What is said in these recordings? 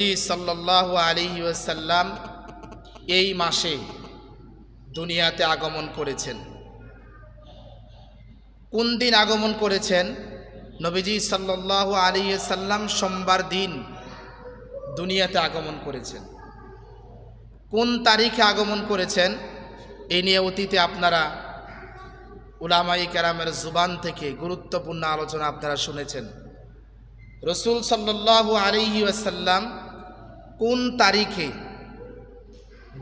সাল্লাল্লাহু আলাইহি ওয়াসাল্লাম এই মাসে দুনিয়াতে আগমন করেছেন। কোন দিন আগমন করেছেন? নবীজি সাল্লাল্লাহু আলাইহি ওয়াসাল্লাম সোমবার দিন দুনিয়াতে আগমন করেছেন। কোন তারিখে আগমন করেছেন এই নিয়ে অতীতে আপনারা উলামায়ে কেরামের জুবান থেকে গুরুত্বপূর্ণ আলোচনা আপনারা শুনেছেন। রাসূল সাল্লাল্লাহু আলাইহি ওয়াসাল্লাম কোন তারিখে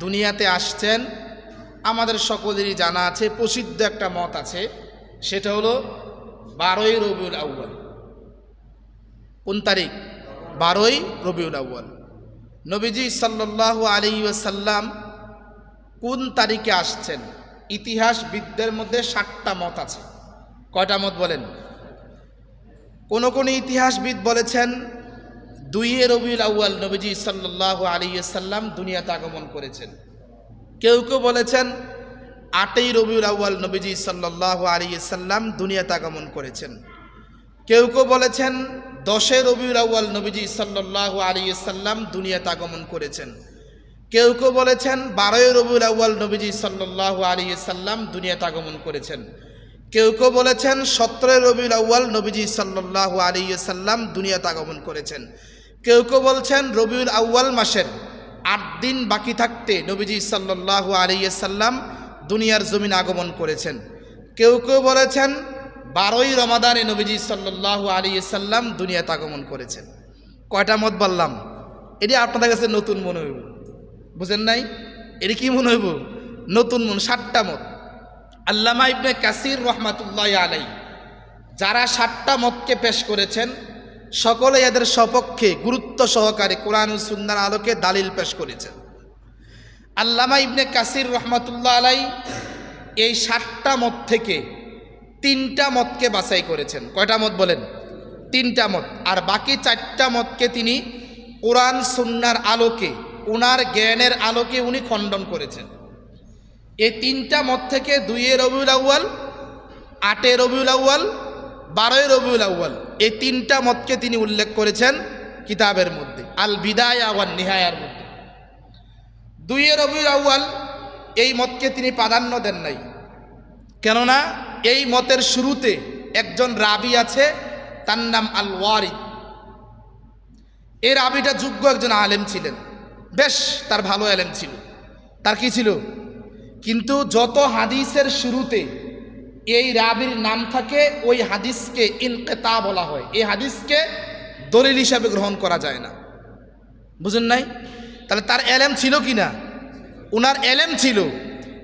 দুনিয়াতে আসছেন আমাদের সকলেরই জানা আছে। প্রসিদ্ধ একটা মত আছে, সেটা হলো 12ই রবিউল আউয়াল। কোন তারিখ? 12ই রবিউল আউয়াল। নবীজি সাল্লাল্লাহু আলাইহি ওয়াসাল্লাম কোন তারিখে আসছেন? ইতিহাসবিদদের মধ্যে 7টা মত আছে। কয়টা মত বলেন? কোন ইতিহাসবিদ বলেছেন 2 রবিউল আউয়াল নবীজি সাল্লাল্লাহু আলাইহি ওয়াসাল্লাম দুনিয়াতে আগমন করেছেন। কেউ বলেছেন 8ই রবিউল আউয়াল নবীজি সাল্লাল্লাহু আলাইহি ওয়াসাল্লাম দুনিয়াতে আগমন করেছেন। কেউ বলেছেন 10 রবিউল আউয়াল নবীজি সাল্লাল্লাহু আলাইহি ওয়াসাল্লাম দুনিয়াতে আগমন করেছেন। কেউ বলেছেন 12 রবিউল আউয়াল নবীজি সাল্লাল্লাহু আলাইহি ওয়াসাল্লাম দুনিয়াতে আগমন করেছেন। কেউ বলেছেন 17 রবিউল আউয়াল নবীজি সাল্লাল্লাহু আলাইহি ওয়াসাল্লাম দুনিয়াতে আগমন করেছেন। কেউ বলছেন রবিউল আউয়াল মাসের 8 দিন বাকি থাকতে নবীজি সাল্লাল্লাহু আলাইহি ওয়াসাল্লাম দুনিয়ার জমিনে আগমন করেছেন। কেউ বলেছেন 12ই রমাদানে নবীজি সাল্লাল্লাহু আলাইহি ওয়াসাল্লাম দুনিয়াতে আগমন করেছেন। কয়টা মত বললাম? এটি আপনাদের কাছে নতুন মনে হইব, বুঝেন নাই? এটি কি মনে হইব? নতুন মন। 7টা মত। আল্লামা ইবনে কাসির রহমাতুল্লাহি আলাইহি যারা 7টা মতকে পেশ করেছেন সকলে এদের সপক্ষে গুরুত্ব সহকারে কোরআন ও সুন্নাহর আলোকে দালিল পেশ করেছেন। আল্লামা ইবনে কাসির রহমাতুল্লাহ আলাইহি এই 7টা মত থেকে 3টা মতকে বাছাই করেছেন। কয়টা মত বলেন? 3টা মত। আর বাকি 4টা মতকে তিনি কোরআন সুন্নাহর আলোকে, ওনার জ্ঞানের আলোকে উনি খণ্ডন করেছেন। এই 3টা মত থেকে 2 রবিউল আউয়াল, 8 রবিউল আউয়াল, 12 রবিউল আউয়াল, এই 3টা মতকে তিনি উল্লেখ করেছেন কিতাবের মধ্যে, আল বিদায়া ওয়ান নিহায়ার মধ্যে। 2 রবিউল আউয়াল এই মতকে তিনি প্রাধান্য দেন নাই, কেননা এই মতের শুরুতে একজন রাবি আছে, তার নাম আল ওয়ারিদ। এই রাবিটা যোগ্য একজন আলেম ছিলেন, বেশ তার ভালো আলেম ছিল। তার কি ছিল? কিন্তু যত হাদিসের শুরুতে এই রাবির নাম থাকে ওই হাদিসকে ইনকিতা বলা হয়। এই হাদিসকে দলিল হিসাবে গ্রহণ করা যায় না। বুঝেন নাই? তাহলে তার এলেম ছিল কি না? উনার এলেম ছিল,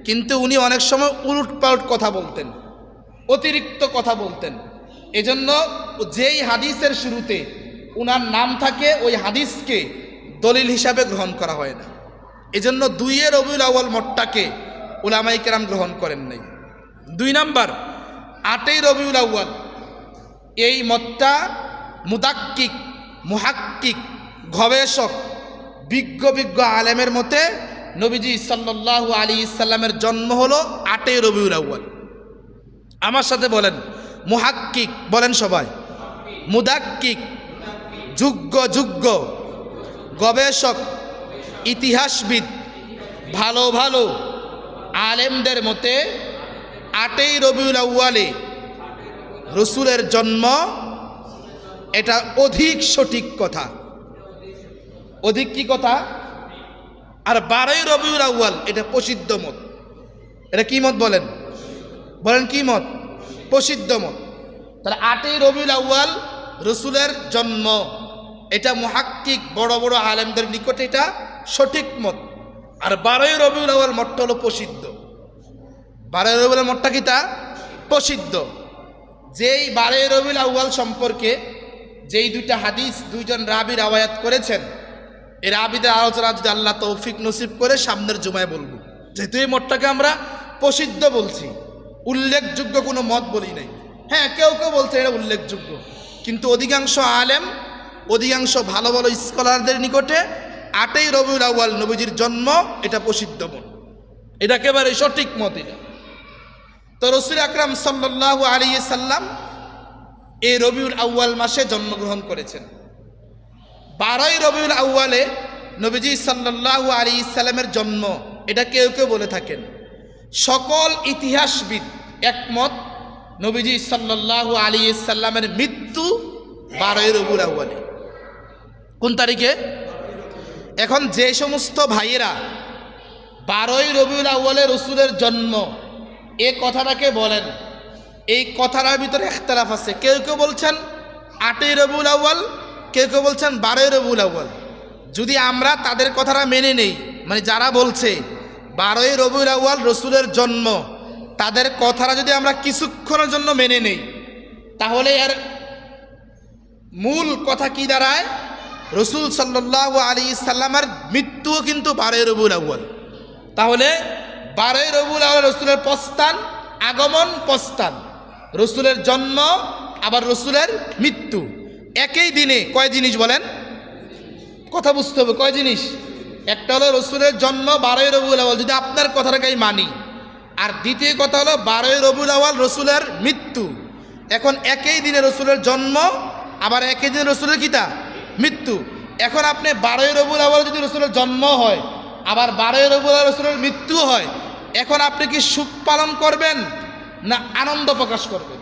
কিন্তু উনি অনেক সময় উলটপালট কথা বলতেন, অতিরিক্ত কথা বলতেন। এজন্য যেই হাদিসের শুরুতে উনার নাম থাকে ওই হাদিসকে দলিল হিসাবে গ্রহণ করা হয় না। এজন্য 2 রবিউল আউয়াল মতটাকে উলামায়ে কেরাম গ্রহণ করেন নাই। 2 নাম্বার 8ই রবিউল আউয়াল, এই মতটা মুদাক্কিক, মুহাক্কিক, গবেষক, বিজ্ঞ আলেমের মতে নবীজি সাল্লাল্লাহু আলাইহি সাল্লামের জন্ম হলো 8ই রবিউল আউয়াল। আমার সাথে বলেন মুহাক্কিক, বলেন সবাই। মুদাক্কিক, যোগ্য গবেষক, ইতিহাসবিদ, ভালো আলেমদের মতে 8ই রবিউল আউয়ালে রসুলের জন্ম, এটা অধিক সঠিক কথা। অধিক কি কথা? আর 12ই রবিউল আউয়াল এটা প্রসিদ্ধ মত। এটা কি মত বলেন? বলেন কি মত? প্রসিদ্ধ মত। তাহলে 8ই রবিউল আউয়াল রসুলের জন্ম, এটা মুহাক্কিক বড় আলেমদের নিকটে এটা সঠিক মত। আর 12ই রবিউল আউয়াল মতটা হলো প্রসিদ্ধ। 12ই রবিউল আউয়াল মতটা কি? তা প্রসিদ্ধ। যেই 12ই রবিউল আউয়াল সম্পর্কে যেই 2টা হাদিস 2জন রাবি রাওয়ায়াত করেছেন, এই রাবিদের আলোচনা যদি আল্লাহ তৌফিক নসিব করে সামনের জুমায় বলবো। যেহেতু এই মতটাকে আমরা প্রসিদ্ধ বলছি, উল্লেখযোগ্য কোনো মত বলি নাই। হ্যাঁ, কেউ বলছে এটা উল্লেখযোগ্য, কিন্তু অধিকাংশ আলেম, অধিকাংশ ভালো স্কলারদের নিকটে 8ই রবিউল আউয়াল নবীজির জন্ম এটা প্রসিদ্ধ মত, এটা একেবারে সঠিক মত। এটা তো রাসূল আকরাম সাল্লাল্লাহু আলাইহি সাল্লাম এই রবিউল আউয়াল মাসে জন্মগ্রহণ করেছেন। 12ই রবিউল আউয়ালে নবীজি সাল্লাল্লাহু আলাইহি সাল্লামের জন্ম, এটা কেউ কেউ বলে থাকেন। সকল ইতিহাসবিদ একমত নবীজি সাল্লাল্লাহু আলাইহি সাল্লামের মৃত্যু 12ই রবিউল আউয়ালে। কোন তারিখে? এখন যে সমস্ত ভাইয়েরা 12ই রবিউল আউয়ালে রসুলের জন্ম এ কথাটাকে বলেন, এই কথাটার ভিতরে ইখতিলাফ আছে। কেউ কেউ বলছেন 8ই রবিউল আউয়াল, কেউ কেউ বলছেন 12ই রবিউল আউয়াল। যদি আমরা তাদের কথাটা মেনে নেই, মানে যারা বলছে 12ই রবিউল আউয়াল রসুলের জন্ম, তাদের কথাটা যদি আমরা কিছুক্ষণের জন্য মেনে নেই, তাহলে এর মূল কথা কি দাঁড়ায়? রসুল সাল্লাল্লাহু আলাইহি সাল্লামের মৃত্যুও কিন্তু 12ই রবিউল আউয়াল। তাহলে 12ই রবিউল আউয়াল রসুলের প্রস্থান, আগমন, প্রস্থান, রসুলের জন্ম আবার রসুলের মৃত্যু একই দিনে। কয় জিনিস বলেন? কথা বুঝতে হবে, কয় জিনিস? একটা হলো রসুলের জন্ম 12ই রবিউল আউয়াল, যদি আপনার কথাটাকেই মানি। আর দ্বিতীয় কথা হলো 12ই রবিউল আউয়াল রসুলের মৃত্যু। এখন একই দিনে রসুলের জন্ম, আবার একই দিনে রসুলের কিতা মৃত্যু। এখন আপনি 12ই রবিউল আউয়াল যদি রসুলের জন্ম হয়, আবার 12ই রবিউল আউয়াল রসুলের মৃত্যু হয়, এখন আপনি কি সুখ পালন করবেন না আনন্দ প্রকাশ করবেন?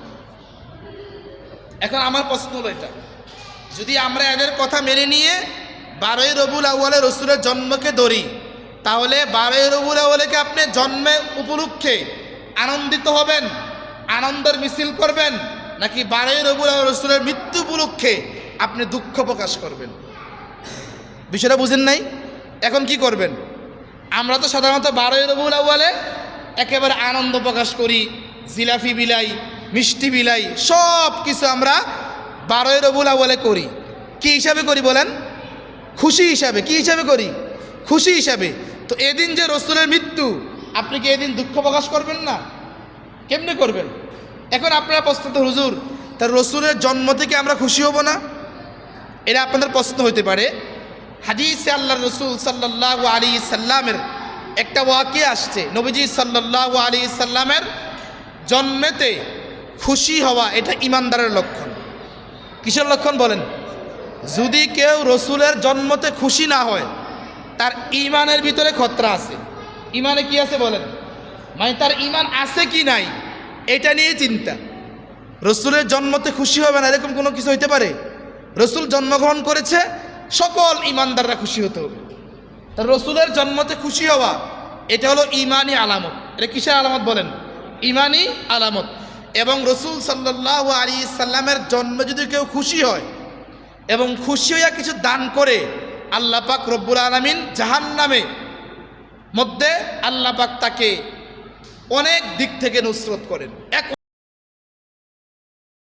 এখন আমার প্রশ্ন হলো এটা, যদি আমরা এদের কথা মেনে নিয়ে 12ই রবিউল আউয়ালে রসুলের জন্মকে ধরি, তাহলে 12ই রবিউল আউয়ালকে আপনি জন্মে উপলক্ষে আনন্দিত হবেন, আনন্দের মিছিল করবেন, নাকি 12ই রবিউল আউয়াল রসুলের মৃত্যু উপলক্ষে আপনি দুঃখ প্রকাশ করবেন? বিষয়টা বুঝেন নাই? এখন কি করবেন? আমরা তো সাধারণত 12ই রবিউল আউয়ালে একেবারে আনন্দ প্রকাশ করি, জিলাপি বিলাই, মিষ্টি বিলাই, সব কিছু আমরা 12ই রবিউল আউয়ালে করি। কি হিসাবে করি বলেন? খুশি হিসাবে। কি হিসাবে করি? খুশি হিসাবে। তো এদিন যে রসুলের মৃত্যু, আপনি কি এদিন দুঃখ প্রকাশ করবেন না? কেমনে করবেন? এখন আপনারা প্রশ্ন তো, হুজুর তার রসুলের জন্ম থেকে আমরা খুশি হব না? এটা আপনাদের প্রশ্ন হতে পারে। হাদিসে আল্লাহ রসুল সাল্লাল্লাহু আলাইহি সাল্লামের একটা ওয়াকিয়া আসছে, নবীজি সাল্লাল্লাহু আলাইহি সাল্লামের জন্মেতে খুশি হওয়া এটা ইমানদারের লক্ষণ। কিসের লক্ষণ বলেন? যদি কেউ রসুলের জন্মতে খুশি না হয়, তার ইমানের ভিতরে খতরা আছে। ইমানে কি আছে বলেন? মানে তার ইমান আছে কি নাই এটা নিয়ে চিন্তা। রসুলের জন্মতে খুশি হবে না এরকম কোনো কিছু হইতে পারে? রসুল জন্মগ্রহণ করেছে, সকল ইমানদাররা খুশি হতে হবে। তার রসুলের জন্মতে খুশি হওয়া এটা হলো ইমানি আলামত। এটা কিসের আলামত বলেন? ইমানি আলামত। এবং রসুল সাল্লাল্লাহু আলাইহি সাল্লামের জন্মে যদি কেউ খুশি হয় এবং খুশি হইয়া কিছু দান করে, আল্লাহ পাক রব্বুল আলামিন জাহান্নামে মধ্যে আল্লাহ পাক তাকে অনেক দিক থেকে নুসরত করেন। এক